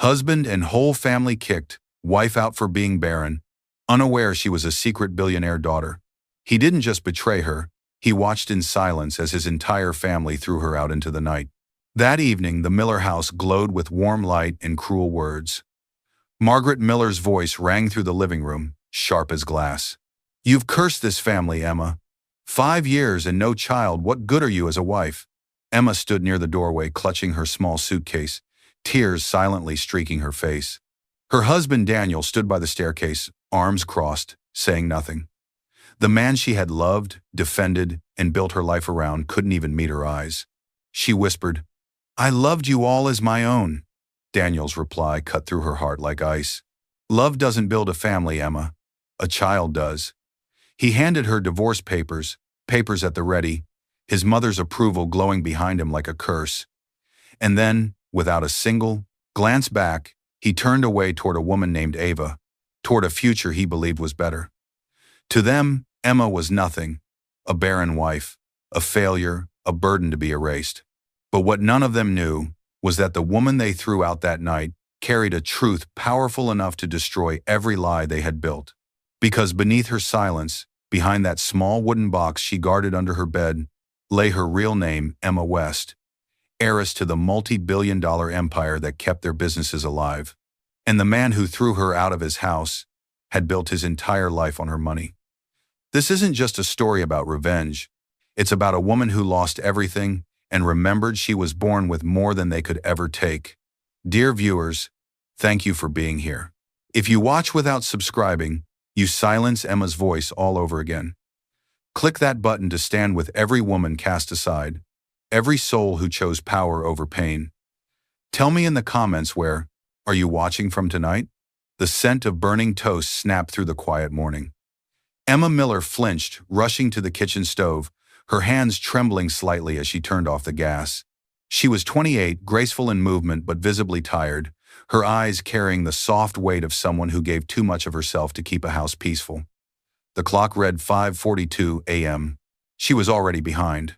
Husband and whole family kicked, wife out for being barren, unaware she was a secret billionaire daughter. He didn't just betray her, he watched in silence as his entire family threw her out into the night. That evening, the Miller house glowed with warm light and cruel words. Margaret Miller's voice rang through the living room, sharp as glass. "You've cursed this family, Emma. 5 years and no child, what good are you as a wife?" Emma stood near the doorway, clutching her small suitcase, tears silently streaking her face. Her husband Daniel stood by the staircase, arms crossed, saying nothing. The man she had loved, defended, and built her life around couldn't even meet her eyes. She whispered, "I loved you all as my own." Daniel's reply cut through her heart like ice. "Love doesn't build a family, Emma. A child does." He handed her divorce papers, papers at the ready, his mother's approval glowing behind him like a curse. And then, without a single glance back, he turned away toward a woman named Ava, toward a future he believed was better. To them, Emma was nothing, a barren wife, a failure, a burden to be erased. But what none of them knew was that the woman they threw out that night carried a truth powerful enough to destroy every lie they had built. Because beneath her silence, behind that small wooden box she guarded under her bed, lay her real name, Emma West, heiress to the multi-billion-dollar empire that kept their businesses alive. And the man who threw her out of his house had built his entire life on her money. This isn't just a story about revenge. It's about a woman who lost everything and remembered she was born with more than they could ever take. Dear viewers, thank you for being here. If you watch without subscribing, you silence Emma's voice all over again. Click that button to stand with every woman cast aside, every soul who chose power over pain. Tell me in the comments where are you watching from tonight? The scent of burning toast snapped through the quiet morning. Emma Miller flinched, rushing to the kitchen stove, her hands trembling slightly as she turned off the gas. She was 28, graceful in movement but visibly tired, her eyes carrying the soft weight of someone who gave too much of herself to keep a house peaceful. The clock read 5:42 a.m. She was already behind.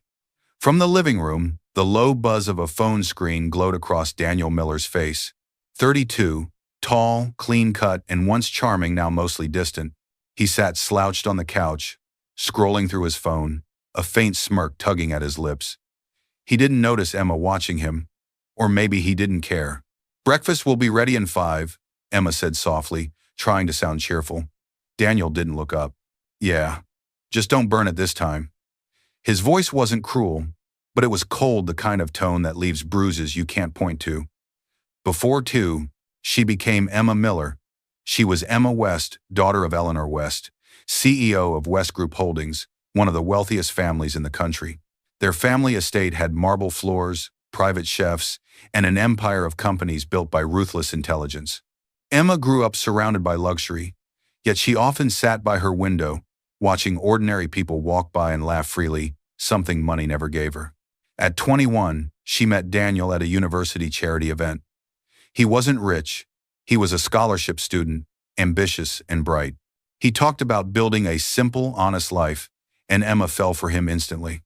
From the living room, the low buzz of a phone screen glowed across Daniel Miller's face. 32, tall, clean-cut, and once charming, now mostly distant. He sat slouched on the couch, scrolling through his phone, a faint smirk tugging at his lips. He didn't notice Emma watching him, or maybe he didn't care. "Breakfast will be ready in 5, Emma said softly, trying to sound cheerful. Daniel didn't look up. "Yeah, just don't burn it this time." His voice wasn't cruel, but it was cold, the kind of tone that leaves bruises you can't point to. Before 2, she became Emma Miller. She was Emma West, daughter of Eleanor West, CEO of West Group Holdings, one of the wealthiest families in the country. Their family estate had marble floors, private chefs, and an empire of companies built by ruthless intelligence. Emma grew up surrounded by luxury, yet she often sat by her window, watching ordinary people walk by and laugh freely, something money never gave her. At 21, she met Daniel at a university charity event. He wasn't rich. He was a scholarship student, ambitious and bright. He talked about building a simple, honest life, and Emma fell for him instantly.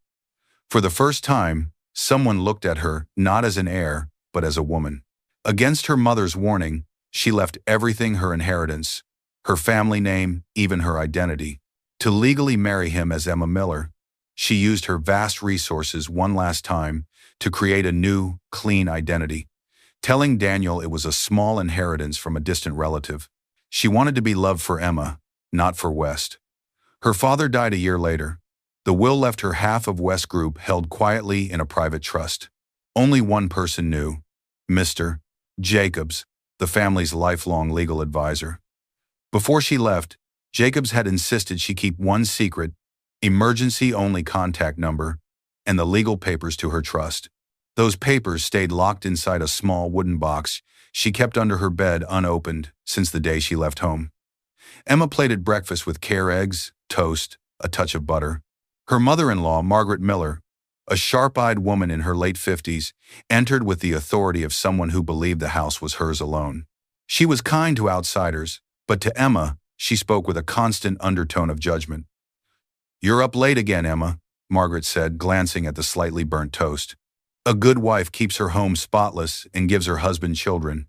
For the first time, someone looked at her not as an heir, but as a woman. Against her mother's warning, she left everything, her inheritance, her family name, even her identity, to legally marry him as Emma Miller. She used her vast resources one last time to create a new, clean identity, telling Daniel it was a small inheritance from a distant relative. She wanted to be loved for Emma, not for West. Her father died a year later. The will left her half of West Group held quietly in a private trust. Only one person knew, Mr. Jacobs, the family's lifelong legal advisor. Before she left, Jacobs had insisted she keep one secret, emergency-only contact number, and the legal papers to her trust. Those papers stayed locked inside a small wooden box she kept under her bed unopened since the day she left home. Emma plated breakfast with care, eggs, toast, a touch of butter. Her mother-in-law, Margaret Miller, a sharp-eyed woman in her late 50s, entered with the authority of someone who believed the house was hers alone. She was kind to outsiders, but to Emma, she spoke with a constant undertone of judgment. "You're up late again, Emma," Margaret said, glancing at the slightly burnt toast. "A good wife keeps her home spotless and gives her husband children.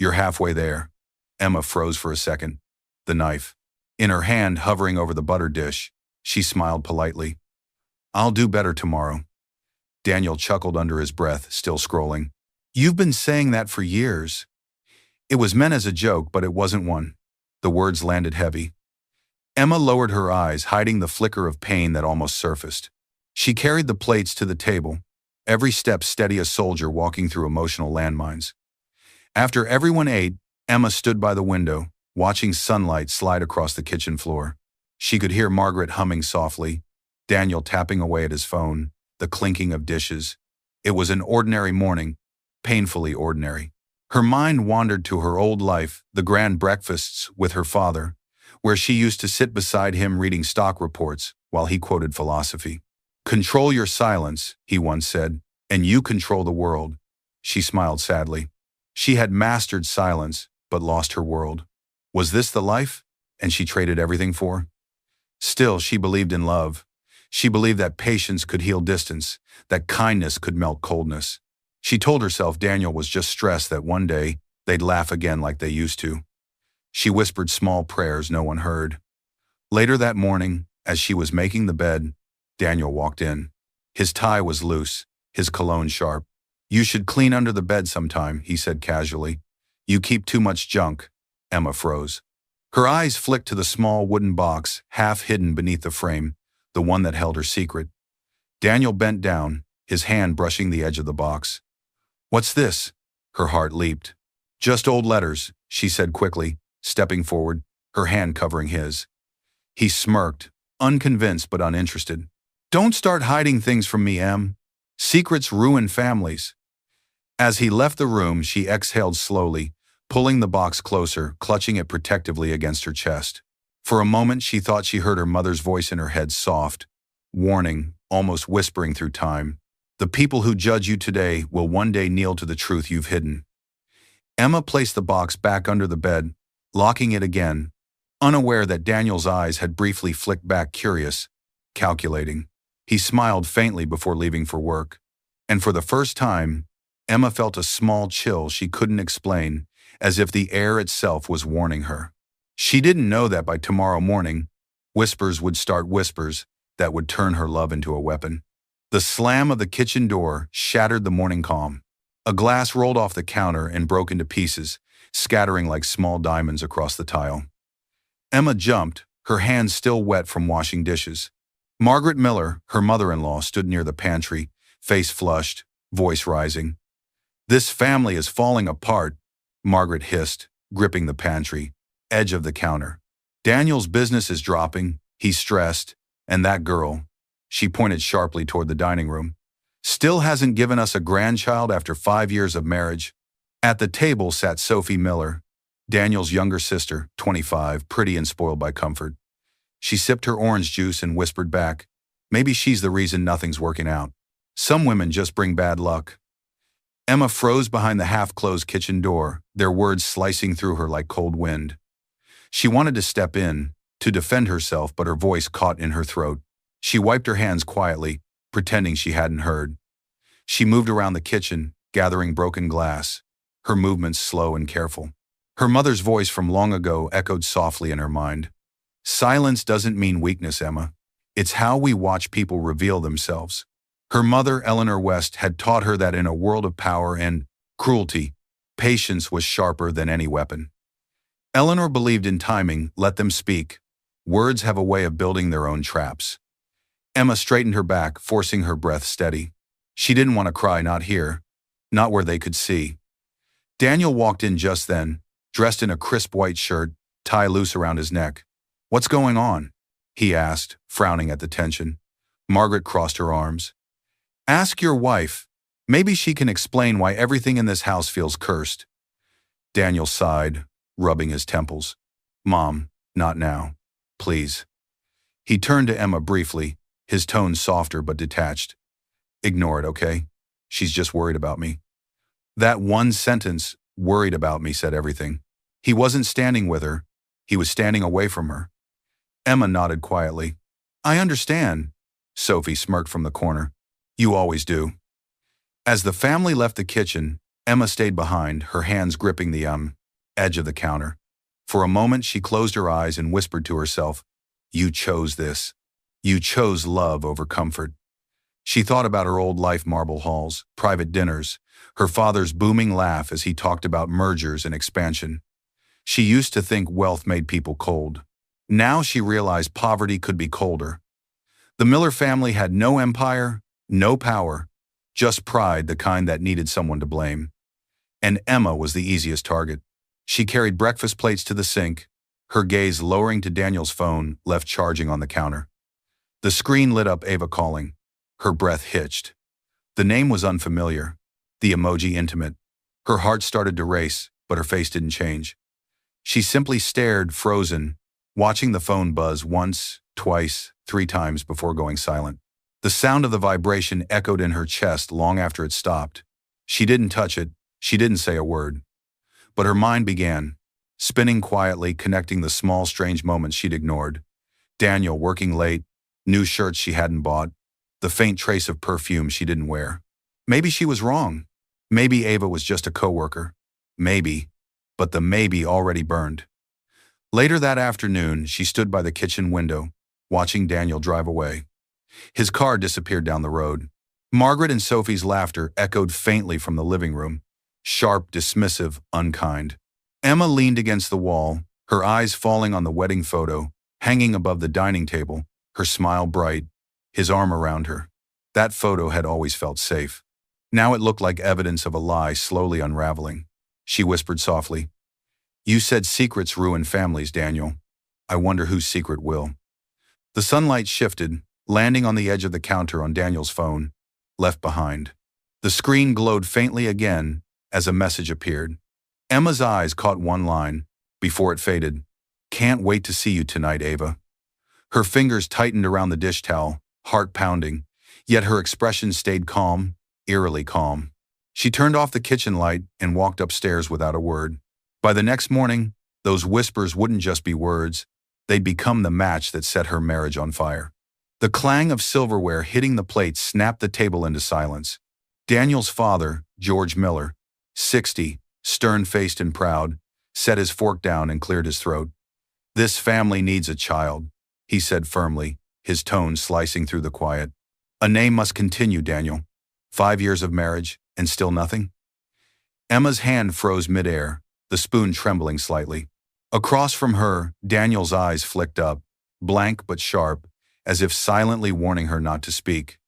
You're halfway there. Emma froze for a second. The knife. In her hand, hovering over the butter dish, she smiled politely. I'll do better tomorrow. Daniel chuckled under his breath, still scrolling. You've been saying that for years. It was meant as a joke, but it wasn't one. The words landed heavy. Emma lowered her eyes, hiding the flicker of pain that almost surfaced. She carried the plates to the table, every step steady as a soldier walking through emotional landmines. After everyone ate, Emma stood by the window, watching sunlight slide across the kitchen floor. She could hear Margaret humming softly, Daniel tapping away at his phone, the clinking of dishes. It was an ordinary morning, painfully ordinary. Her mind wandered to her old life, the grand breakfasts with her father, where she used to sit beside him reading stock reports while he quoted philosophy. Control your silence, he once said, and you control the world. She smiled sadly. She had mastered silence, but lost her world. Was this the life? And she traded everything for? Still, she believed in love. She believed that patience could heal distance, that kindness could melt coldness. She told herself Daniel was just stressed that one day they'd laugh again like they used to. She whispered small prayers no one heard. Later that morning, as she was making the bed, Daniel walked in. His tie was loose, his cologne sharp. You should clean under the bed sometime, he said casually. You keep too much junk. Emma froze. Her eyes flicked to the small wooden box, half hidden beneath the frame, the one that held her secret. Daniel bent down, his hand brushing the edge of the box. What's this? Her heart leaped. Just old letters, she said quickly, stepping forward, her hand covering his. He smirked, unconvinced but uninterested. Don't start hiding things from me, Em. Secrets ruin families. As he left the room, she exhaled slowly, pulling the box closer, clutching it protectively against her chest. For a moment, she thought she heard her mother's voice in her head, soft, warning, almost whispering through time. The people who judge you today will one day kneel to the truth you've hidden. Emma placed the box back under the bed, locking it again, unaware that Daniel's eyes had briefly flicked back, curious, calculating. He smiled faintly before leaving for work. And for the first time, Emma felt a small chill she couldn't explain, as if the air itself was warning her. She didn't know that by tomorrow morning, whispers would start whispers that would turn her love into a weapon. The slam of the kitchen door shattered the morning calm. A glass rolled off the counter and broke into pieces, scattering like small diamonds across the tile. Emma jumped, her hands still wet from washing dishes. Margaret Miller, her mother-in-law, stood near the pantry, face flushed, voice rising. This family is falling apart, Margaret hissed, gripping the pantry edge of the counter. Daniel's business is dropping, he's stressed, and that girl, she pointed sharply toward the dining room, still hasn't given us a grandchild after 5 years of marriage. At the table sat Sophie Miller, Daniel's younger sister, 25, pretty and spoiled by comfort. She sipped her orange juice and whispered back, maybe she's the reason nothing's working out. Some women just bring bad luck. Emma froze behind the half-closed kitchen door, their words slicing through her like cold wind. She wanted to step in, to defend herself, but her voice caught in her throat. She wiped her hands quietly, pretending she hadn't heard. She moved around the kitchen, gathering broken glass, her movements slow and careful. Her mother's voice from long ago echoed softly in her mind. Silence doesn't mean weakness, Emma. It's how we watch people reveal themselves. Her mother, Eleanor West, had taught her that in a world of power and cruelty, patience was sharper than any weapon. Eleanor believed in timing, let them speak. Words have a way of building their own traps. Emma straightened her back, forcing her breath steady. She didn't want to cry, not here, not where they could see. Daniel walked in just then, dressed in a crisp white shirt, tie loose around his neck. What's going on? He asked, frowning at the tension. Margaret crossed her arms. Ask your wife. Maybe she can explain why everything in this house feels cursed. Daniel sighed, rubbing his temples. Mom, not now. Please. He turned to Emma briefly, his tone softer but detached. Ignore it, okay? She's just worried about me. That one sentence, worried about me, said everything. He wasn't standing with her. He was standing away from her. Emma nodded quietly. I understand. Sophie smirked from the corner. You always do. As the family left the kitchen, Emma stayed behind, her hands gripping the edge of the counter. For a moment, she closed her eyes and whispered to herself, "You chose this. You chose love over comfort." She thought about her old life, marble halls, private dinners, her father's booming laugh as he talked about mergers and expansion. She used to think wealth made people cold. Now she realized poverty could be colder. The Miller family had no empire, no power, just pride, the kind that needed someone to blame. And Emma was the easiest target. She carried breakfast plates to the sink, her gaze lowering to Daniel's phone, left charging on the counter. The screen lit up, Ava calling. Her breath hitched. The name was unfamiliar, the emoji intimate. Her heart started to race, but her face didn't change. She simply stared, frozen, watching the phone buzz once, twice, 3 times before going silent. The sound of the vibration echoed in her chest long after it stopped. She didn't touch it, she didn't say a word. But her mind began, spinning quietly, connecting the small, strange moments she'd ignored. Daniel working late, new shirts she hadn't bought, the faint trace of perfume she didn't wear. Maybe she was wrong. Maybe Ava was just a coworker. Maybe. But the maybe already burned. Later that afternoon, she stood by the kitchen window, watching Daniel drive away. His car disappeared down the road. Margaret and Sophie's laughter echoed faintly from the living room, sharp, dismissive, unkind. Emma leaned against the wall, her eyes falling on the wedding photo, hanging above the dining table, her smile bright, his arm around her. That photo had always felt safe. Now it looked like evidence of a lie slowly unraveling. She whispered softly, "You said secrets ruin families, Daniel. I wonder whose secret will." The sunlight shifted, landing on the edge of the counter on Daniel's phone, left behind. The screen glowed faintly again as a message appeared. Emma's eyes caught one line, before it faded. "Can't wait to see you tonight, Ava." Her fingers tightened around the dish towel, heart pounding, yet her expression stayed calm, eerily calm. She turned off the kitchen light and walked upstairs without a word. By the next morning, those whispers wouldn't just be words, they'd become the match that set her marriage on fire. The clang of silverware hitting the plate snapped the table into silence. Daniel's father, George Miller, 60, stern-faced and proud, set his fork down and cleared his throat. "This family needs a child," he said firmly, his tone slicing through the quiet. "A name must continue, Daniel. 5 years of marriage, and still nothing?" Emma's hand froze midair, the spoon trembling slightly. Across from her, Daniel's eyes flicked up, blank but sharp, as if silently warning her not to speak.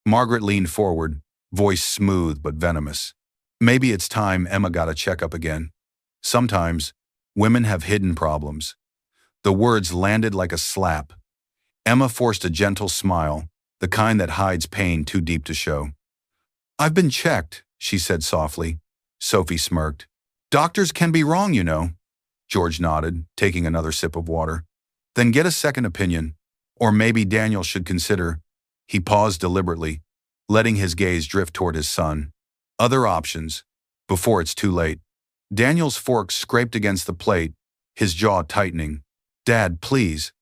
Margaret leaned forward, voice smooth but venomous. "Maybe it's time Emma got a checkup again. Sometimes, women have hidden problems." The words landed like a slap. Emma forced a gentle smile, the kind that hides pain too deep to show. "I've been checked," she said softly. Sophie smirked. "Doctors can be wrong, you know." George nodded, taking another sip of water. "Then get a second opinion. Or maybe Daniel should consider." He paused deliberately, letting his gaze drift toward his son. "Other options, before it's too late." Daniel's fork scraped against the plate, his jaw tightening. "Dad, please."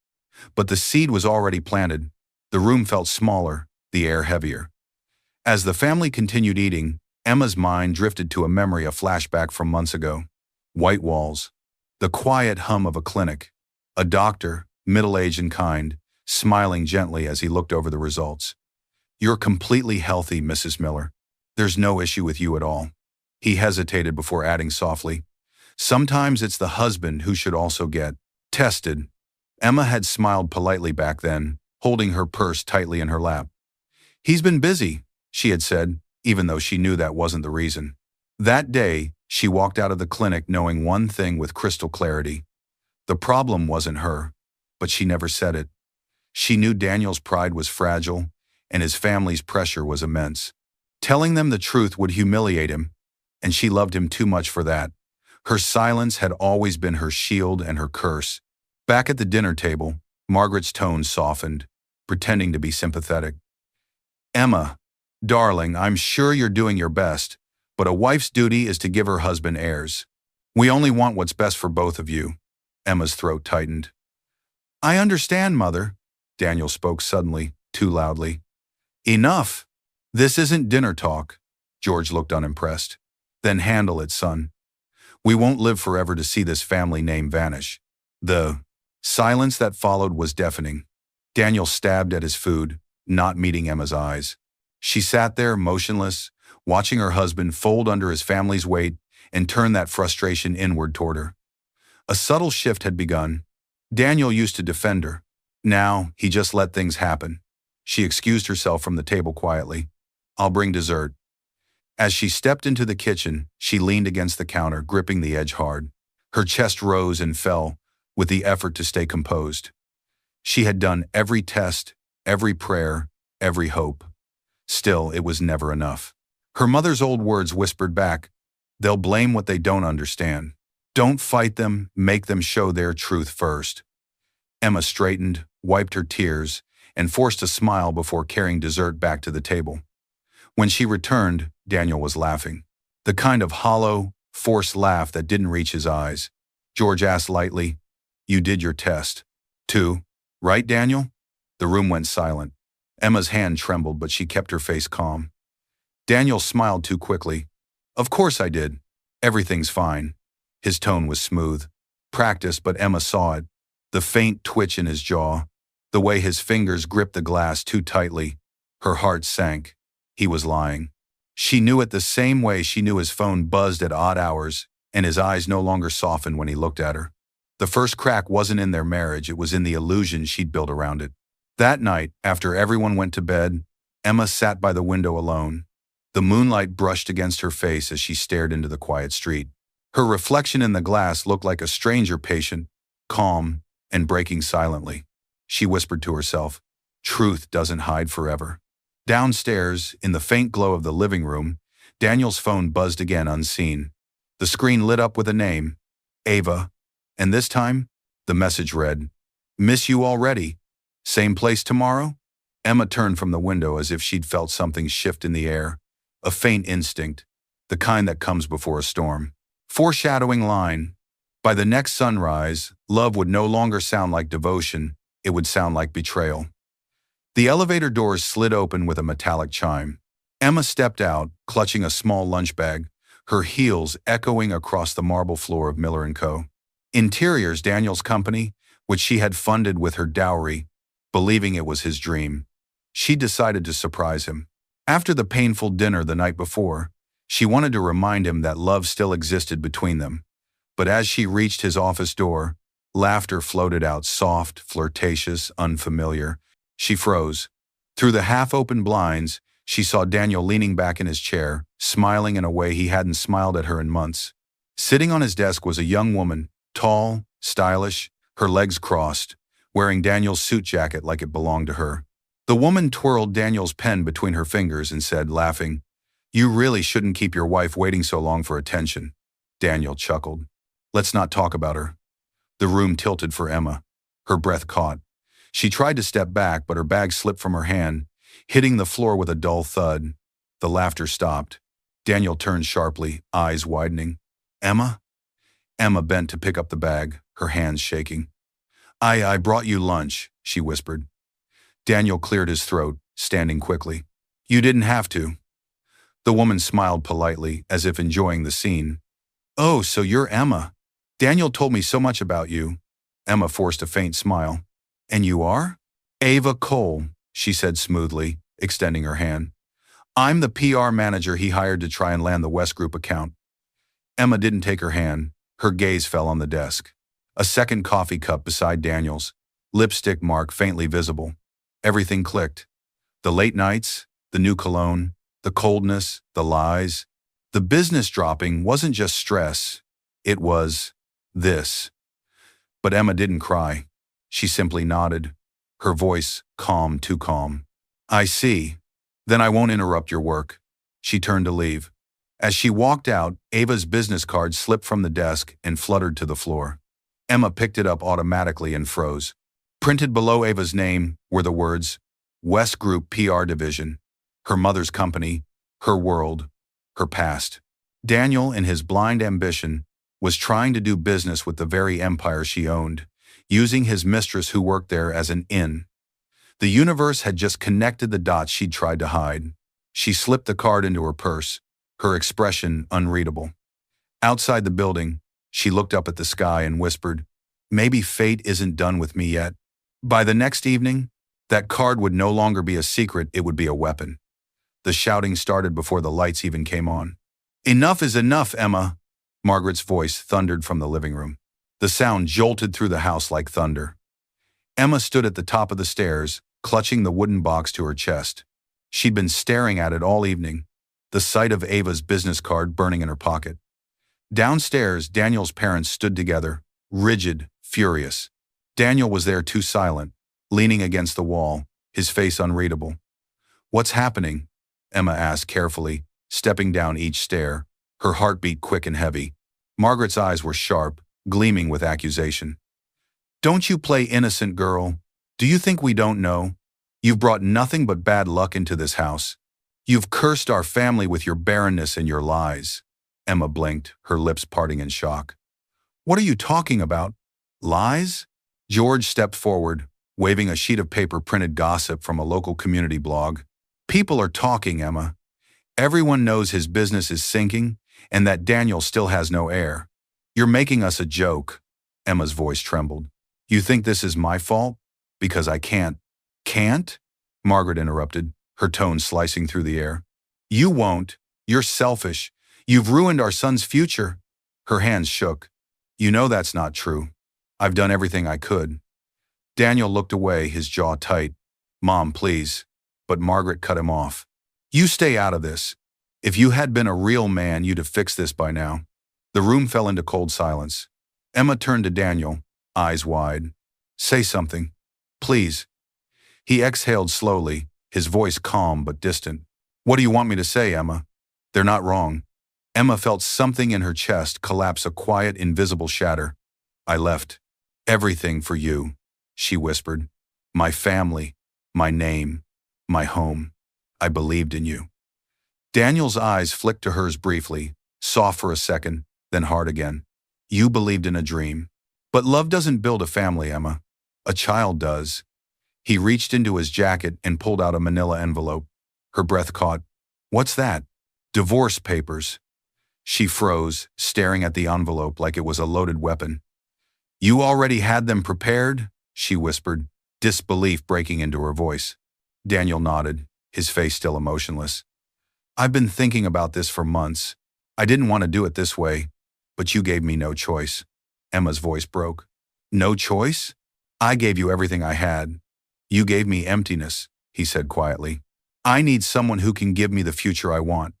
But the seed was already planted. The room felt smaller, the air heavier. As the family continued eating, Emma's mind drifted to a memory, a flashback from months ago. White walls, the quiet hum of a clinic, a doctor, middle-aged and kind, smiling gently as he looked over the results. "You're completely healthy, Mrs. Miller. There's no issue with you at all." He hesitated before adding softly, "Sometimes it's the husband who should also get tested." Emma had smiled politely back then, holding her purse tightly in her lap. "He's been busy," she had said, even though she knew that wasn't the reason. That day, she walked out of the clinic knowing one thing with crystal clarity. The problem wasn't her, but she never said it. She knew Daniel's pride was fragile, and his family's pressure was immense. Telling them the truth would humiliate him, and she loved him too much for that. Her silence had always been her shield and her curse. Back at the dinner table, Margaret's tone softened, pretending to be sympathetic. "Emma, darling, I'm sure you're doing your best, but a wife's duty is to give her husband heirs. We only want what's best for both of you." Emma's throat tightened. "I understand, Mother." Daniel spoke suddenly, too loudly. "Enough! This isn't dinner talk." George looked unimpressed. Then handle it, son. We won't live forever to see this family name vanish. The silence that followed was deafening. Daniel stabbed at his food, not meeting Emma's eyes. She sat there, motionless, watching her husband fold under his family's weight and turn that frustration inward toward her. A subtle shift had begun. Daniel used to defend her. Now, he just let things happen. She excused herself from the table quietly. I'll bring dessert. As she stepped into the kitchen, she leaned against the counter, gripping the edge hard. Her chest rose and fell with the effort to stay composed. She had done every test, every prayer, every hope. Still, it was never enough. Her mother's old words whispered back, they'll blame what they don't understand. Don't fight them, make them show their truth first. Emma straightened, wiped her tears, and forced a smile before carrying dessert back to the table. When she returned, Daniel was laughing. The kind of hollow, forced laugh that didn't reach his eyes. George asked lightly, you did your test. 2, right, Daniel? The room went silent. Emma's hand trembled, but she kept her face calm. Daniel smiled too quickly. Of course I did. Everything's fine. His tone was smooth. Practiced, but Emma saw it. The faint twitch in his jaw. The way his fingers gripped the glass too tightly. Her heart sank. He was lying. She knew it the same way she knew his phone buzzed at odd hours, and his eyes no longer softened when he looked at her. The first crack wasn't in their marriage, it was in the illusion she'd built around it. That night, after everyone went to bed, Emma sat by the window alone. The moonlight brushed against her face as she stared into the quiet street. Her reflection in the glass looked like a stranger, patient, calm, and breaking silently. She whispered to herself, truth doesn't hide forever. Downstairs, in the faint glow of the living room, Daniel's phone buzzed again unseen. The screen lit up with a name, Ava, and this time, the message read, miss you already. Same place tomorrow? Emma turned from the window as if she'd felt something shift in the air. A faint instinct, the kind that comes before a storm. Foreshadowing line. By the next sunrise, love would no longer sound like devotion, it would sound like betrayal. The elevator doors slid open with a metallic chime. Emma stepped out, clutching a small lunch bag, her heels echoing across the marble floor of Miller & Co. Interiors, Daniel's company, which she had funded with her dowry, believing it was his dream. She decided to surprise him. After the painful dinner the night before, she wanted to remind him that love still existed between them. But as she reached his office door, laughter floated out, soft, flirtatious, unfamiliar. She froze. Through the half-open blinds, she saw Daniel leaning back in his chair, smiling in a way he hadn't smiled at her in months. Sitting on his desk was a young woman, tall, stylish, her legs crossed, wearing Daniel's suit jacket like it belonged to her. The woman twirled Daniel's pen between her fingers and said, laughing, you really shouldn't keep your wife waiting so long for attention. Daniel chuckled. Let's not talk about her. The room tilted for Emma. Her breath caught. She tried to step back, but her bag slipped from her hand, hitting the floor with a dull thud. The laughter stopped. Daniel turned sharply, eyes widening. Emma? Emma bent to pick up the bag, her hands shaking. I brought you lunch, she whispered. Daniel cleared his throat, standing quickly. You didn't have to. The woman smiled politely, as if enjoying the scene. Oh, so you're Emma. Daniel told me so much about you. Emma forced a faint smile. And you are? Ava Cole, she said smoothly, extending her hand. I'm the PR manager he hired to try and land the West Group account. Emma didn't take her hand. Her gaze fell on the desk. A second coffee cup beside Daniel's, lipstick mark faintly visible. Everything clicked. The late nights, the new cologne, the coldness, the lies. The business dropping wasn't just stress. It was this. But Emma didn't cry. She simply nodded, her voice calm, too calm. I see. Then I won't interrupt your work. She turned to leave. As she walked out, Ava's business card slipped from the desk and fluttered to the floor. Emma picked it up automatically and froze. Printed below Ava's name were the words, West Group PR Division, her mother's company, her world, her past. Daniel, in his blind ambition, was trying to do business with the very empire she owned, using his mistress who worked there as an in. The universe had just connected the dots she'd tried to hide. She slipped the card into her purse, her expression unreadable. Outside the building, she looked up at the sky and whispered, "Maybe fate isn't done with me yet." By the next evening, that card would no longer be a secret, it would be a weapon. The shouting started before the lights even came on. "Enough is enough, Emma," Margaret's voice thundered from the living room. The sound jolted through the house like thunder. Emma stood at the top of the stairs, clutching the wooden box to her chest. She'd been staring at it all evening, the sight of Ava's business card burning in her pocket. Downstairs, Daniel's parents stood together, rigid, furious. Daniel was there too, silent, leaning against the wall, his face unreadable. "What's happening?" Emma asked carefully, stepping down each stair, her heartbeat quick and heavy. Margaret's eyes were sharp, gleaming with accusation. "Don't you play innocent, girl? Do you think we don't know? You've brought nothing but bad luck into this house. You've cursed our family with your barrenness and your lies." Emma blinked, her lips parting in shock. "What are you talking about? Lies?" George stepped forward, waving a sheet of paper printed gossip from a local community blog. "People are talking, Emma. Everyone knows his business is sinking and that Daniel still has no heir. You're making us a joke." Emma's voice trembled. "You think this is my fault? Because I can't." "Can't?" Margaret interrupted, her tone slicing through the air. "You won't. You're selfish. You've ruined our son's future." Her hands shook. "You know that's not true. I've done everything I could." Daniel looked away, his jaw tight. "Mom, please." But Margaret cut him off. "You stay out of this. If you had been a real man, you'd have fixed this by now." The room fell into cold silence. Emma turned to Daniel, eyes wide. "Say something. Please." He exhaled slowly, his voice calm but distant. "What do you want me to say, Emma? They're not wrong." Emma felt something in her chest collapse, a quiet, invisible shatter. "I left everything for you," she whispered. "My family, my name, my home. I believed in you." Daniel's eyes flicked to hers briefly, soft for a second, then hard again. "You believed in a dream. But love doesn't build a family, Emma. A child does." He reached into his jacket and pulled out a manila envelope. Her breath caught. "What's that?" "Divorce papers." She froze, staring at the envelope like it was a loaded weapon. "You already had them prepared?" she whispered, disbelief breaking into her voice. Daniel nodded, his face still emotionless. "I've been thinking about this for months. I didn't want to do it this way, but you gave me no choice." Emma's voice broke. "No choice? I gave you everything I had. You gave me emptiness," he said quietly. "I need someone who can give me the future I want."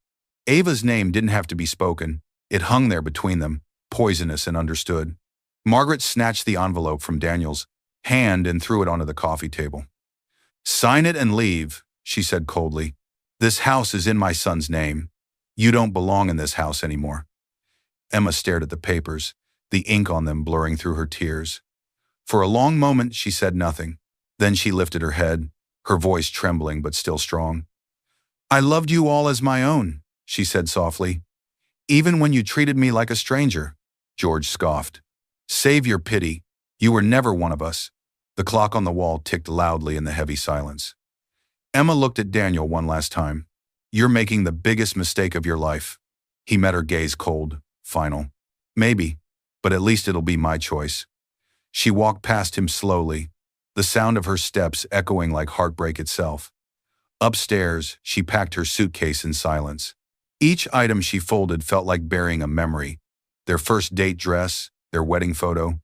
Ava's name didn't have to be spoken. It hung there between them, poisonous and understood. Margaret snatched the envelope from Daniel's hand and threw it onto the coffee table. "Sign it and leave," she said coldly. "This house is in my son's name. You don't belong in this house anymore." Emma stared at the papers, the ink on them blurring through her tears. For a long moment she said nothing. Then she lifted her head, her voice trembling but still strong. "I loved you all as my own," she said softly. "Even when you treated me like a stranger." George scoffed. "Save your pity. You were never one of us." The clock on the wall ticked loudly in the heavy silence. Emma looked at Daniel one last time. "You're making the biggest mistake of your life." He met her gaze cold, final. "Maybe, but at least it'll be my choice." She walked past him slowly, the sound of her steps echoing like heartbreak itself. Upstairs, she packed her suitcase in silence. Each item she folded felt like burying a memory. Their first date dress, their wedding photo.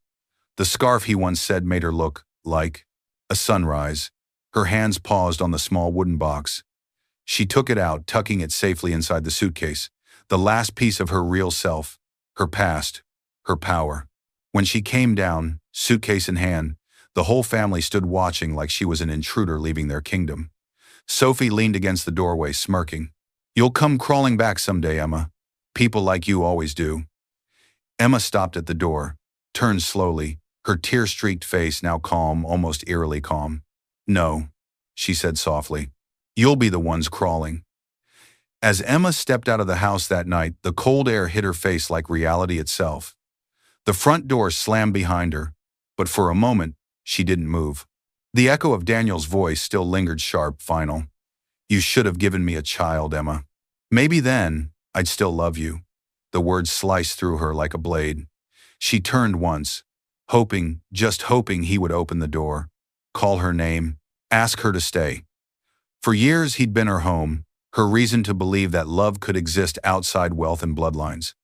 The scarf he once said made her look like a sunrise. Her hands paused on the small wooden box. She took it out, tucking it safely inside the suitcase. The last piece of her real self, her past, her power. When she came down, suitcase in hand, the whole family stood watching like she was an intruder leaving their kingdom. Sophie leaned against the doorway, smirking. "You'll come crawling back someday, Emma. People like you always do." Emma stopped at the door, turned slowly, her tear-streaked face now calm, almost eerily calm. "No," she said softly. "You'll be the ones crawling." As Emma stepped out of the house that night, the cold air hit her face like reality itself. The front door slammed behind her, but for a moment, she didn't move. The echo of Daniel's voice still lingered sharp, final. "You should have given me a child, Emma. Maybe then, I'd still love you. The words sliced through her like a blade. She turned once, hoping, just hoping he would open the door, call her name, ask her to stay. For years he'd been her home, her reason to believe that love could exist outside wealth and bloodlines.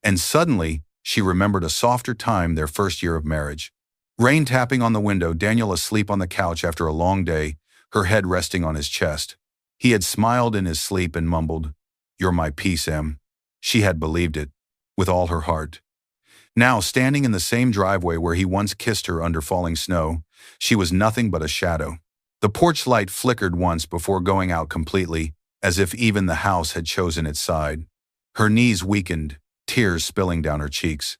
And suddenly, she remembered a softer time their first year of marriage. Rain tapping on the window, Daniel asleep on the couch after a long day, her head resting on his chest. He had smiled in his sleep and mumbled, "You're my peace, Em." She had believed it, with all her heart. Now, standing in the same driveway where he once kissed her under falling snow, she was nothing but a shadow. The porch light flickered once before going out completely, as if even the house had chosen its side. Her knees weakened, tears spilling down her cheeks.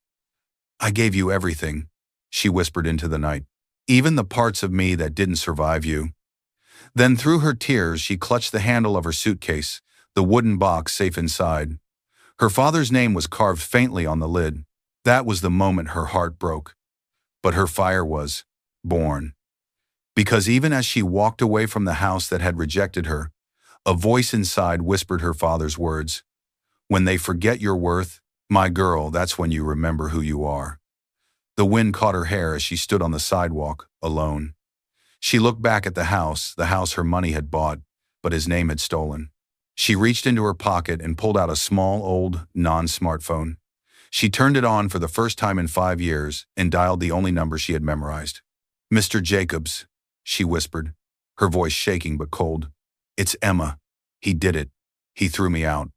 "I gave you everything," she whispered into the night. "Even the parts of me that didn't survive you." Then through her tears she clutched the handle of her suitcase, the wooden box safe inside. Her father's name was carved faintly on the lid. That was the moment her heart broke. But her fire was born. Because even as she walked away from the house that had rejected her, a voice inside whispered her father's words. "When they forget your worth, my girl, that's when you remember who you are." The wind caught her hair as she stood on the sidewalk, alone. She looked back at the house her money had bought, but his name had stolen. She reached into her pocket and pulled out a small, old, non-smartphone. She turned it on for the first time in 5 years and dialed the only number she had memorized. "Mr. Jacobs," she whispered, her voice shaking but cold. "It's Emma. He did it. He threw me out."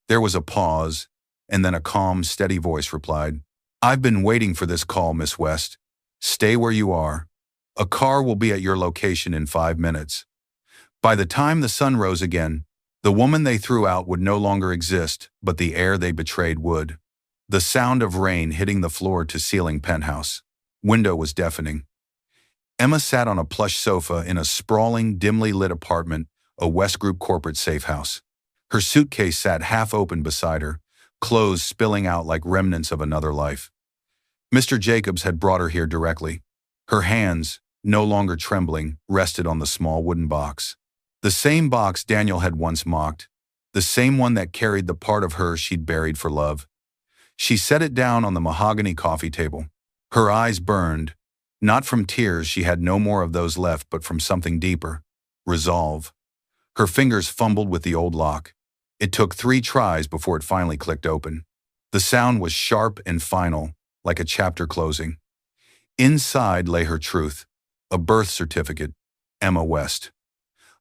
There was a pause, and then a calm, steady voice replied, "I've been waiting for this call, Miss West. Stay where you are. A car will be at your location in 5 minutes." By the time the sun rose again, the woman they threw out would no longer exist, but the air they betrayed would. The sound of rain hitting the floor-to-ceiling penthouse window was deafening. Emma sat on a plush sofa in a sprawling, dimly lit apartment, a West Group corporate safe house. Her suitcase sat half open beside her, clothes spilling out like remnants of another life. Mr. Jacobs had brought her here directly. Her hands, no longer trembling, rested on the small wooden box. The same box Daniel had once mocked, the same one that carried the part of her she'd buried for love. She set it down on the mahogany coffee table. Her eyes burned, not from tears, she had no more of those left, but from something deeper, resolve. Her fingers fumbled with the old lock. It took 3 tries before it finally clicked open. The sound was sharp and final, like a chapter closing. Inside lay her truth, a birth certificate, Emma West.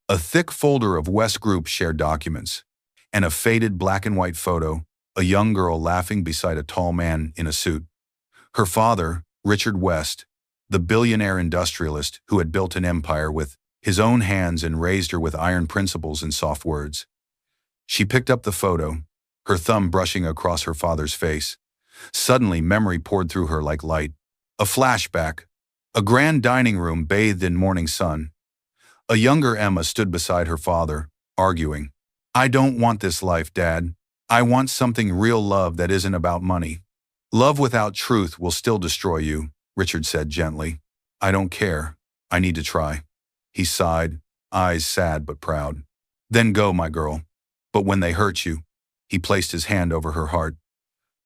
A thick folder of West Group shared documents, and a faded black and white photo, a young girl laughing beside a tall man in a suit. Her father, Richard West, the billionaire industrialist who had built an empire with his own hands and raised her with iron principles and soft words. She picked up the photo, her thumb brushing across her father's face. Suddenly, memory poured through her like light. A flashback, a grand dining room bathed in morning sun. A younger Emma stood beside her father, arguing. "I don't want this life, Dad. I want something real, love that isn't about money." "Love without truth will still destroy you," Richard said gently. "I don't care. I need to try." He sighed, eyes sad but proud. "Then go, my girl. But when they hurt you," he placed his hand over her heart.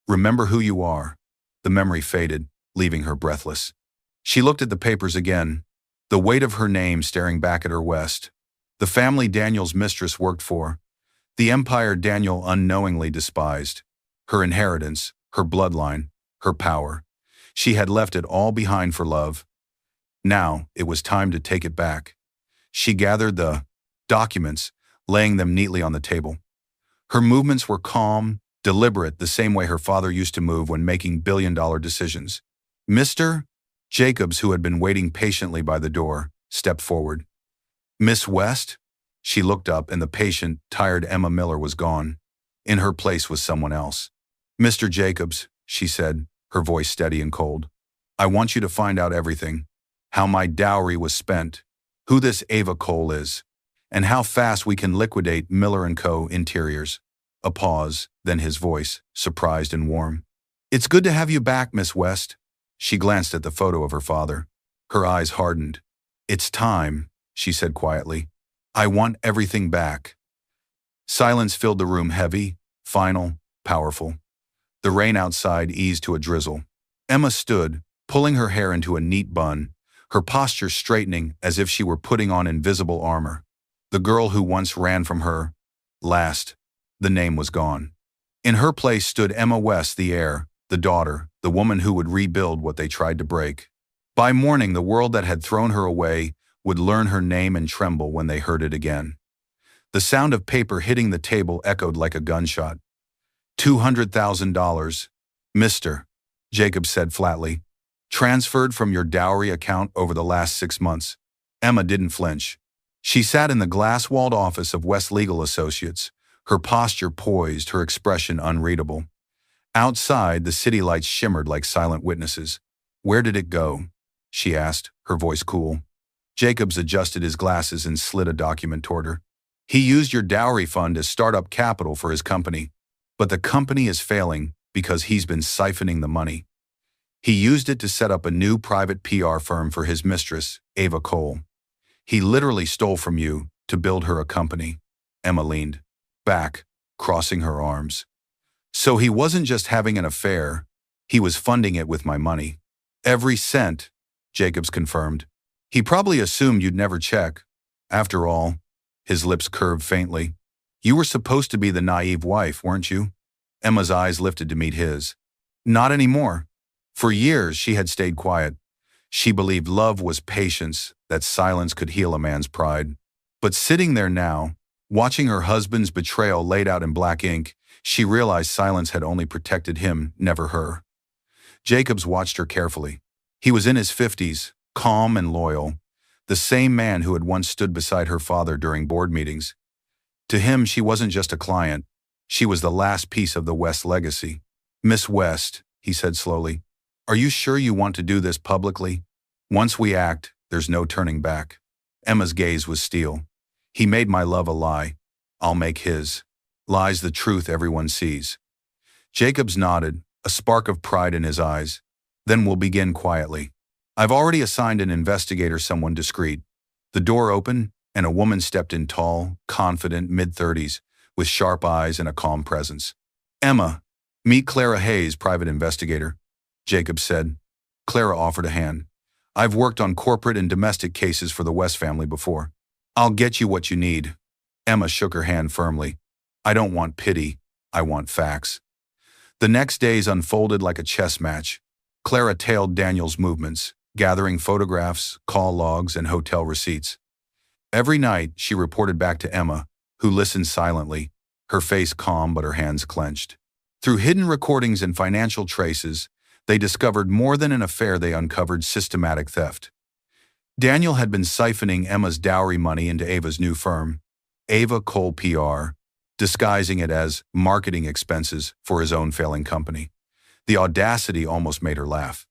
"Remember who you are." The memory faded, leaving her breathless. She looked at the papers again, the weight of her name staring back at her West. The family Daniel's mistress worked for, the empire Daniel unknowingly despised, her inheritance, her bloodline, her power. She had left it all behind for love. Now it was time to take it back. She gathered the documents, laying them neatly on the table. Her movements were calm, deliberate, the same way her father used to move when making billion-dollar decisions. Mr. Jacobs, who had been waiting patiently by the door, stepped forward. "Miss West?" She looked up, and the patient, tired Emma Miller was gone. In her place was someone else. "Mr. Jacobs," she said, her voice steady and cold, "I want you to find out everything. How my dowry was spent, who this Ava Cole is, and how fast we can liquidate Miller & Co. Interiors." A pause, then his voice, surprised and warm. "It's good to have you back, Miss West." She glanced at the photo of her father. Her eyes hardened. "It's time," she said quietly. "I want everything back." Silence filled the room, heavy, final, powerful. The rain outside eased to a drizzle. Emma stood, pulling her hair into a neat bun, her posture straightening as if she were putting on invisible armor. The girl who once ran from her, last, the name was gone. In her place stood Emma West, the heir, the daughter, the woman who would rebuild what they tried to break. By morning, the world that had thrown her away would learn her name and tremble when they heard it again. The sound of paper hitting the table echoed like a gunshot. $200,000, Mr. Jacob said flatly. Transferred from your dowry account over the last 6 months. Emma didn't flinch. She sat in the glass-walled office of West Legal Associates, her posture poised, her expression unreadable. Outside, the city lights shimmered like silent witnesses. Where did it go? She asked, her voice cool. Jacobs adjusted his glasses and slid a document toward her. He used your dowry fund as startup capital for his company. But the company is failing because he's been siphoning the money. He used it to set up a new private PR firm for his mistress, Ava Cole. He literally stole from you to build her a company. Emma leaned back, crossing her arms. So he wasn't just having an affair, he was funding it with my money. Every cent, Jacobs confirmed. He probably assumed you'd never check. After all, his lips curved faintly. You were supposed to be the naive wife, weren't you? Emma's eyes lifted to meet his. Not anymore. For years, she had stayed quiet. She believed love was patience, that silence could heal a man's pride. But sitting there now, watching her husband's betrayal laid out in black ink, she realized silence had only protected him, never her. Jacobs watched her carefully. He was in his 50s, calm and loyal, the same man who had once stood beside her father during board meetings. To him, she wasn't just a client. She was the last piece of the West legacy. Miss West, he said slowly, are you sure you want to do this publicly? Once we act, there's no turning back. Emma's gaze was steel. He made my love a lie. I'll make his. Lies the truth everyone sees. Jacobs nodded, a spark of pride in his eyes. Then we'll begin quietly. I've already assigned an investigator, someone discreet. The door opened, and a woman stepped in, tall, confident, mid-30s, with sharp eyes and a calm presence. Emma, meet Clara Hayes, private investigator, Jacobs said. Clara offered a hand. I've worked on corporate and domestic cases for the West family before. I'll get you what you need. Emma shook her hand firmly. I don't want pity, I want facts. The next days unfolded like a chess match. Clara tailed Daniel's movements, gathering photographs, call logs, and hotel receipts. Every night, she reported back to Emma, who listened silently, her face calm but her hands clenched. Through hidden recordings and financial traces, they discovered more than an affair. They uncovered systematic theft. Daniel had been siphoning Emma's dowry money into Ava's new firm, Ava Cole PR, disguising it as marketing expenses for his own failing company. The audacity almost made her laugh.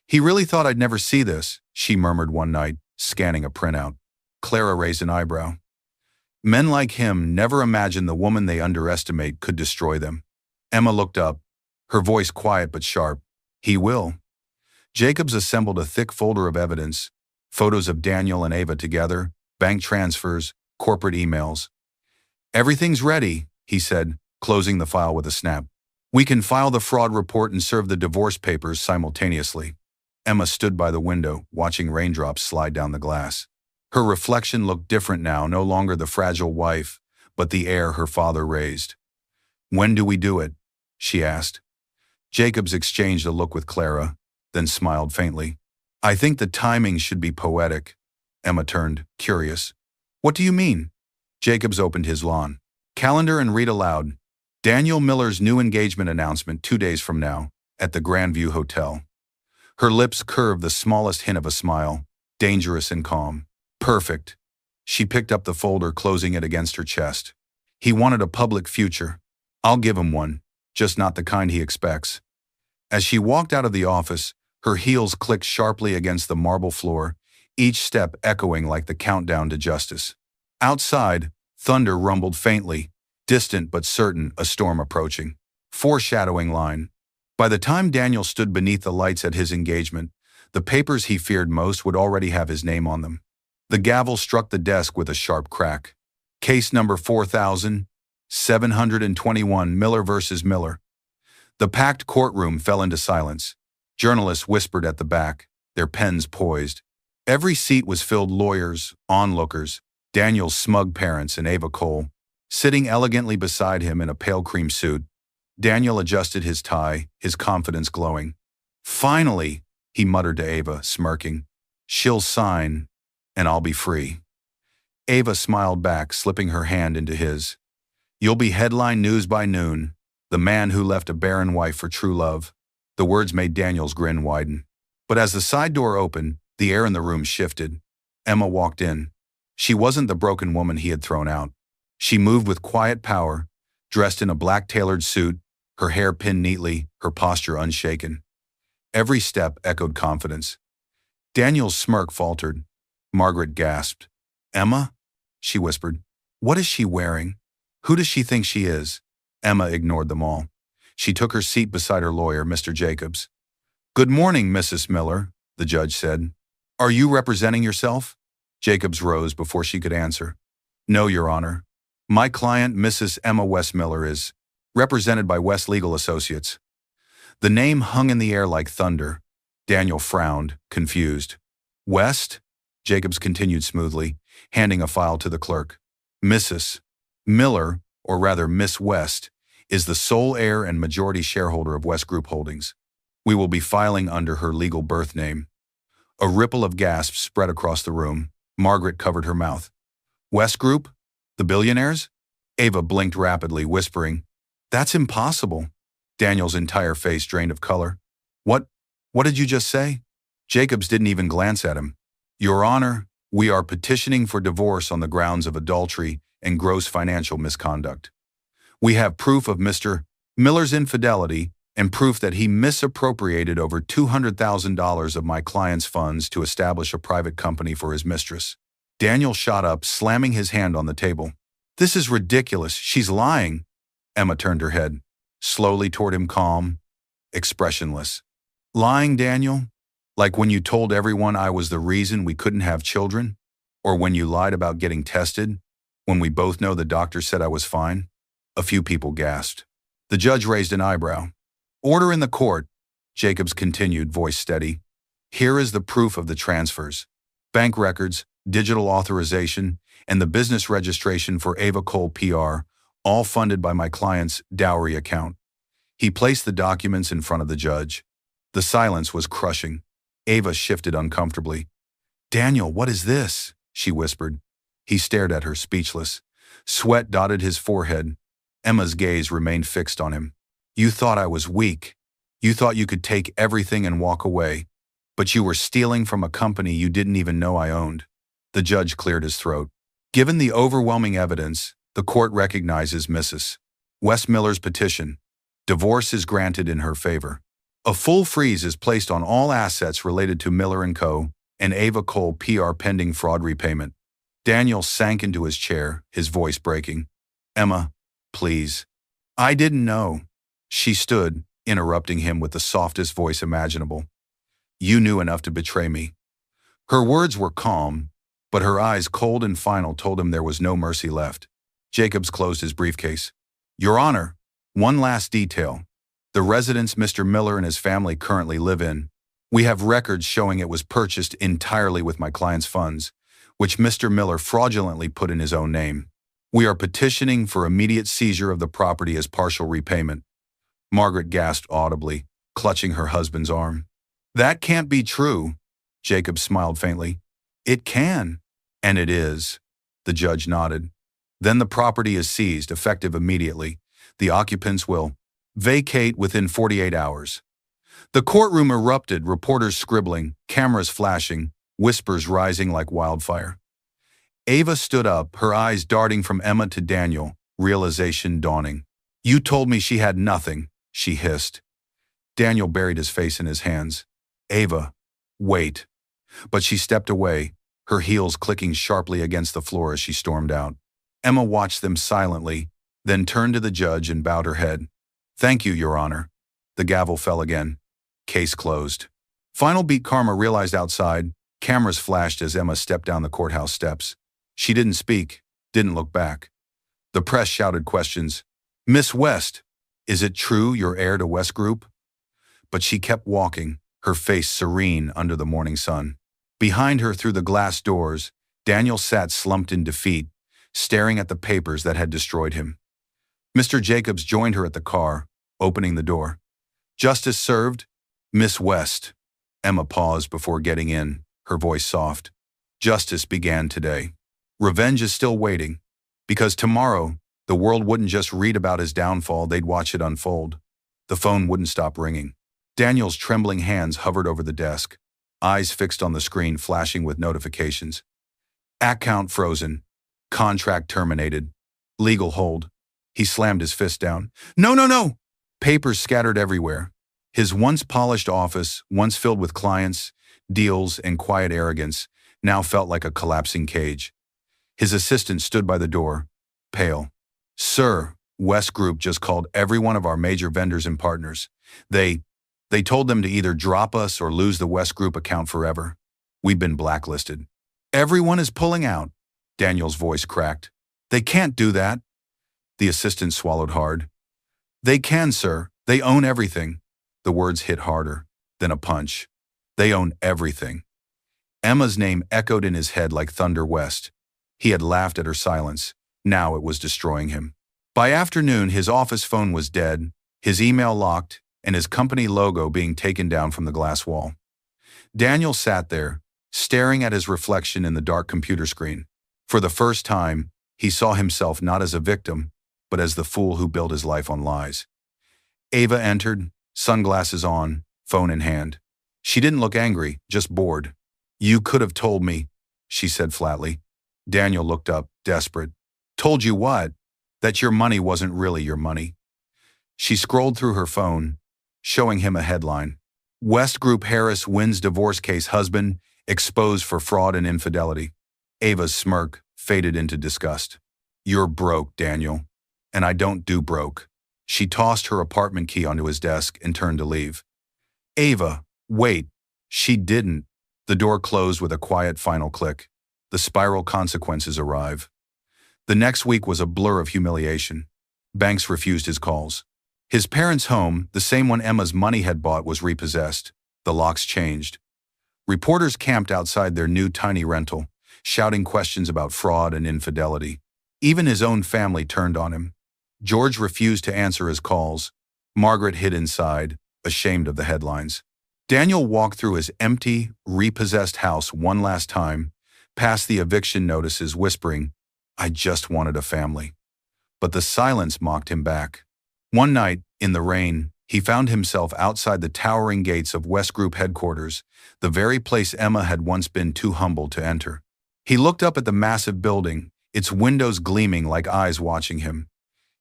He really thought I'd never see this, she murmured one night, scanning a printout. Clara raised an eyebrow. Men like him never imagine the woman they underestimate could destroy them. Emma looked up, her voice quiet but sharp. He will. Jacobs assembled a thick folder of evidence, photos of Daniel and Ava together, bank transfers, corporate emails. Everything's ready, he said, closing the file with a snap. We can file the fraud report and serve the divorce papers simultaneously. Emma stood by the window, watching raindrops slide down the glass. Her reflection looked different now, no longer the fragile wife, but the heir her father raised. When do we do it? She asked. Jacobs exchanged a look with Clara, then smiled faintly. I think the timing should be poetic. Emma turned, curious. What do you mean? Jacobs opened his lawn calendar and read aloud. Daniel Miller's new engagement announcement 2 days from now, at the Grandview Hotel. Her lips curved the smallest hint of a smile, dangerous and calm. Perfect. She picked up the folder, closing it against her chest. He wanted a public future. I'll give him one, just not the kind he expects. As she walked out of the office, her heels clicked sharply against the marble floor, each step echoing like the countdown to justice. Outside, thunder rumbled faintly, distant but certain, a storm approaching. Foreshadowing line. By the time Daniel stood beneath the lights at his engagement, the papers he feared most would already have his name on them. The gavel struck the desk with a sharp crack. Case number 4000, 721 Miller versus Miller. The packed courtroom fell into silence. Journalists whispered at the back, their pens poised. Every seat was filled lawyers, onlookers, Daniel's smug parents and Ava Cole, sitting elegantly beside him in a pale cream suit. Daniel adjusted his tie, his confidence glowing. Finally, he muttered to Ava, smirking. She'll sign, and I'll be free. Ava smiled back, slipping her hand into his. You'll be headline news by noon. The man who left a barren wife for true love. The words made Daniel's grin widen. But as the side door opened, the air in the room shifted. Emma walked in. She wasn't the broken woman he had thrown out. She moved with quiet power, dressed in a black tailored suit, her hair pinned neatly, her posture unshaken. Every step echoed confidence. Daniel's smirk faltered. Margaret gasped. Emma? She whispered. What is she wearing? Who does she think she is? Emma ignored them all. She took her seat beside her lawyer, Mr. Jacobs. Good morning, Mrs. Miller, the judge said. Are you representing yourself? Jacobs rose before she could answer. No, Your Honor. My client, Mrs. Emma West Miller, is represented by West Legal Associates. The name hung in the air like thunder. Daniel frowned, confused. West? Jacobs continued smoothly, handing a file to the clerk. Mrs. Miller, or rather Miss West, is the sole heir and majority shareholder of West Group Holdings. We will be filing under her legal birth name. A ripple of gasps spread across the room. Margaret covered her mouth. West Group? The billionaires? Ava blinked rapidly, whispering, That's impossible. Daniel's entire face drained of color. What did you just say? Jacobs didn't even glance at him. Your Honor, we are petitioning for divorce on the grounds of adultery and gross financial misconduct. We have proof of Mr. Miller's infidelity and proof that he misappropriated over $200,000 of my client's funds to establish a private company for his mistress. Daniel shot up, slamming his hand on the table. This is ridiculous. She's lying. Emma turned her head, slowly toward him, calm, expressionless. Lying, Daniel? Like when you told everyone I was the reason we couldn't have children? Or when you lied about getting tested? When we both know the doctor said I was fine? A few people gasped. The judge raised an eyebrow. Order in the court, Jacobs continued, voice steady. Here is the proof of the transfers. Bank records, digital authorization, and the business registration for Ava Cole PR, all funded by my client's dowry account. He placed the documents in front of the judge. The silence was crushing. Ava shifted uncomfortably. Daniel, what is this? She whispered. He stared at her, speechless. Sweat dotted his forehead. Emma's gaze remained fixed on him. You thought I was weak. You thought you could take everything and walk away. But you were stealing from a company you didn't even know I owned. The judge cleared his throat. Given the overwhelming evidence, the court recognizes Mrs. West Miller's petition. Divorce is granted in her favor. A full freeze is placed on all assets related to Miller & Co. and Ava Cole PR pending fraud repayment. Daniel sank into his chair, his voice breaking. Emma, please. I didn't know. She stood, interrupting him with the softest voice imaginable. You knew enough to betray me. Her words were calm, but her eyes, cold and final, told him there was no mercy left. Jacobs closed his briefcase. Your Honor, one last detail. The residence Mr. Miller and his family currently live in. We have records showing it was purchased entirely with my client's funds, which Mr. Miller fraudulently put in his own name. We are petitioning for immediate seizure of the property as partial repayment. Margaret gasped audibly, clutching her husband's arm. That can't be true. Jacob smiled faintly. It can. And it is. The judge nodded. Then the property is seized, effective immediately. The occupants will vacate within 48 hours. The courtroom erupted, reporters scribbling, cameras flashing, whispers rising like wildfire. Ava stood up, her eyes darting from Emma to Daniel, realization dawning. You told me she had nothing, she hissed. Daniel buried his face in his hands. Ava, wait. But she stepped away, her heels clicking sharply against the floor as she stormed out. Emma watched them silently, then turned to the judge and bowed her head. Thank you, Your Honor. The gavel fell again. Case closed. Final beat. Karma realized outside. Cameras flashed as Emma stepped down the courthouse steps. She didn't speak, didn't look back. The press shouted questions. Miss West, is it true you're heir to West Group? But she kept walking, her face serene under the morning sun. Behind her through the glass doors, Daniel sat slumped in defeat, staring at the papers that had destroyed him. Mr. Jacobs joined her at the car, opening the door. Justice served? Miss West. Emma paused before getting in, her voice soft. Justice began today. Revenge is still waiting, because tomorrow, the world wouldn't just read about his downfall, they'd watch it unfold. The phone wouldn't stop ringing. Daniel's trembling hands hovered over the desk, eyes fixed on the screen flashing with notifications. Account frozen. Contract terminated. Legal hold. He slammed his fist down. No, no, no! Papers scattered everywhere. His once polished office, once filled with clients, deals, and quiet arrogance, now felt like a collapsing cage. His assistant stood by the door, pale. Sir, West Group just called every one of our major vendors and partners. They told them to either drop us or lose the West Group account forever. We've been blacklisted. Everyone is pulling out. Daniel's voice cracked. They can't do that. The assistant swallowed hard. They can, sir. They own everything. The words hit harder than a punch. They own everything. Emma's name echoed in his head like thunder west. He had laughed at her silence. Now it was destroying him. By afternoon, his office phone was dead, his email locked, and his company logo being taken down from the glass wall. Daniel sat there, staring at his reflection in the dark computer screen. For the first time, he saw himself not as a victim, but as the fool who built his life on lies. Ava entered, sunglasses on, phone in hand. She didn't look angry, just bored. You could have told me, she said flatly. Daniel looked up, desperate. Told you what? That your money wasn't really your money. She scrolled through her phone, showing him a headline. West Group Harris wins divorce case, husband exposed for fraud and infidelity. Ava's smirk faded into disgust. You're broke, Daniel. And I don't do broke. She tossed her apartment key onto his desk and turned to leave. Ava, wait. She didn't. The door closed with a quiet final click. The spiral consequences arrive. The next week was a blur of humiliation. Banks refused his calls. His parents' home, the same one Emma's money had bought, was repossessed. The locks changed. Reporters camped outside their new tiny rental, shouting questions about fraud and infidelity. Even his own family turned on him. George refused to answer his calls. Margaret hid inside, ashamed of the headlines. Daniel walked through his empty, repossessed house one last time, past the eviction notices, whispering, I just wanted a family. But the silence mocked him back. One night, in the rain, he found himself outside the towering gates of West Group headquarters, the very place Emma had once been too humble to enter. He looked up at the massive building, its windows gleaming like eyes watching him.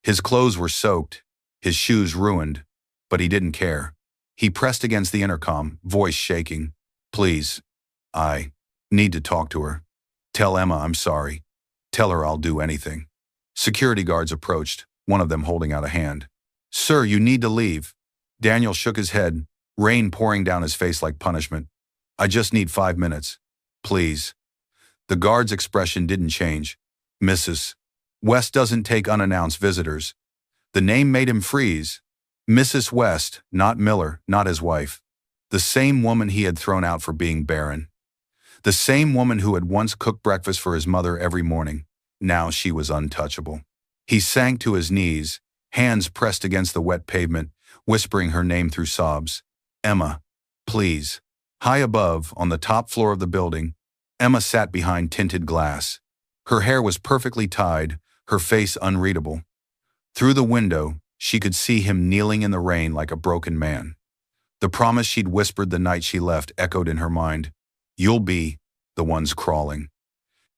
His clothes were soaked, his shoes ruined, but he didn't care. He pressed against the intercom, voice shaking. Please, I need to talk to her. Tell Emma I'm sorry. Tell her I'll do anything. Security guards approached, one of them holding out a hand. Sir, you need to leave. Daniel shook his head, rain pouring down his face like punishment. I just need 5 minutes. Please. The guard's expression didn't change. Mrs. West doesn't take unannounced visitors. The name made him freeze. Mrs. West, not Miller, not his wife. The same woman he had thrown out for being Barren. The same woman who had once cooked breakfast for his mother every morning. Now she was untouchable. He sank to his knees, hands pressed against the wet pavement, whispering her name through sobs. Emma, please. High above, on the top floor of the building, Emma sat behind tinted glass. Her hair was perfectly tied, her face unreadable. Through the window, she could see him kneeling in the rain like a broken man. The promise she'd whispered the night she left echoed in her mind. You'll be the ones crawling.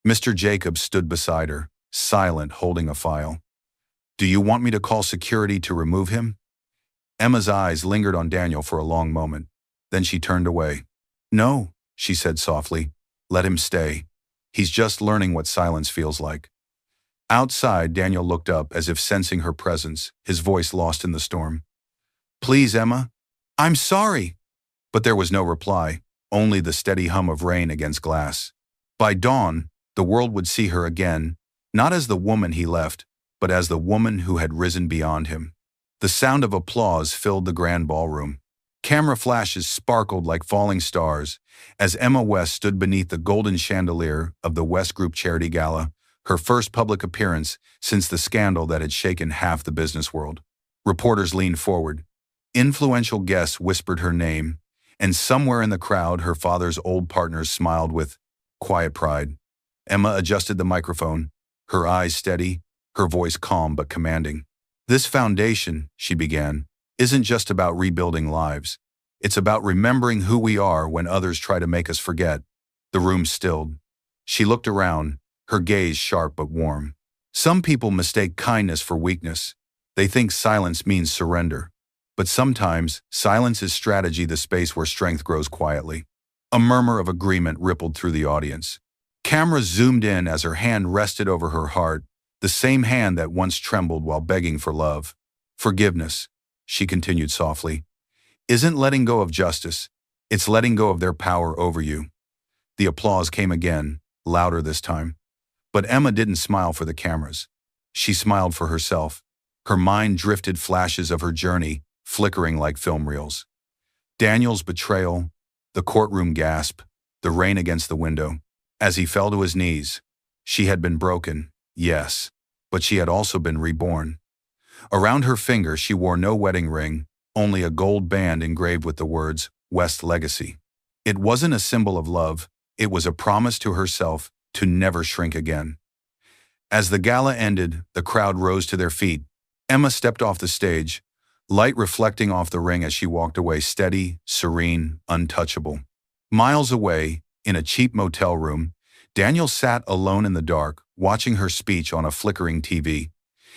Mr. Jacobs stood beside her, silent, holding a file. Do you want me to call security to remove him? Emma's eyes lingered on Daniel for a long moment. Then she turned away. No, she said softly. Let him stay. He's just learning what silence feels like. Outside, Daniel looked up as if sensing her presence, his voice lost in the storm. Please, Emma. I'm sorry. But there was no reply, only the steady hum of rain against glass. By dawn, the world would see her again, not as the woman he left, but as the woman who had risen beyond him. The sound of applause filled the grand ballroom. Camera flashes sparkled like falling stars as Emma West stood beneath the golden chandelier of the West Group Charity Gala, her first public appearance since the scandal that had shaken half the business world. Reporters leaned forward. Influential guests whispered her name, and somewhere in the crowd her father's old partners smiled with quiet pride. Emma adjusted the microphone, her eyes steady, her voice calm but commanding. "This foundation," she began, "isn't just about rebuilding lives. It's about remembering who we are when others try to make us forget." The room stilled. She looked around, her gaze sharp but warm. Some people mistake kindness for weakness. They think silence means surrender. But sometimes, silence is strategy, the space where strength grows quietly. A murmur of agreement rippled through the audience. Cameras zoomed in as her hand rested over her heart, the same hand that once trembled while begging for love. "Forgiveness," she continued softly, "isn't letting go of justice. It's letting go of their power over you." The applause came again, louder this time. But Emma didn't smile for the cameras. She smiled for herself. Her mind drifted flashes of her journey, flickering like film reels. Daniel's betrayal, the courtroom gasp, the rain against the window. As he fell to his knees, she had been broken, yes, but she had also been reborn. Around her finger she wore no wedding ring, only a gold band engraved with the words, "West Legacy." It wasn't a symbol of love, it was a promise to herself to never shrink again. As the gala ended, the crowd rose to their feet. Emma stepped off the stage, light reflecting off the ring as she walked away, steady, serene, untouchable. Miles away, in a cheap motel room, Daniel sat alone in the dark, watching her speech on a flickering TV.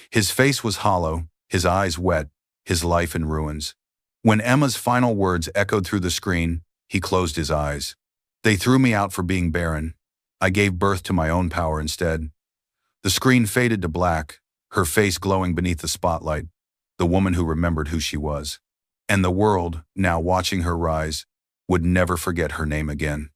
His face was hollow, his eyes wet, his life in ruins. When Emma's final words echoed through the screen, he closed his eyes. "They threw me out for being barren. I gave birth to my own power instead." The screen faded to black, her face glowing beneath the spotlight, the woman who remembered who she was. And the world, now watching her rise, would never forget her name again.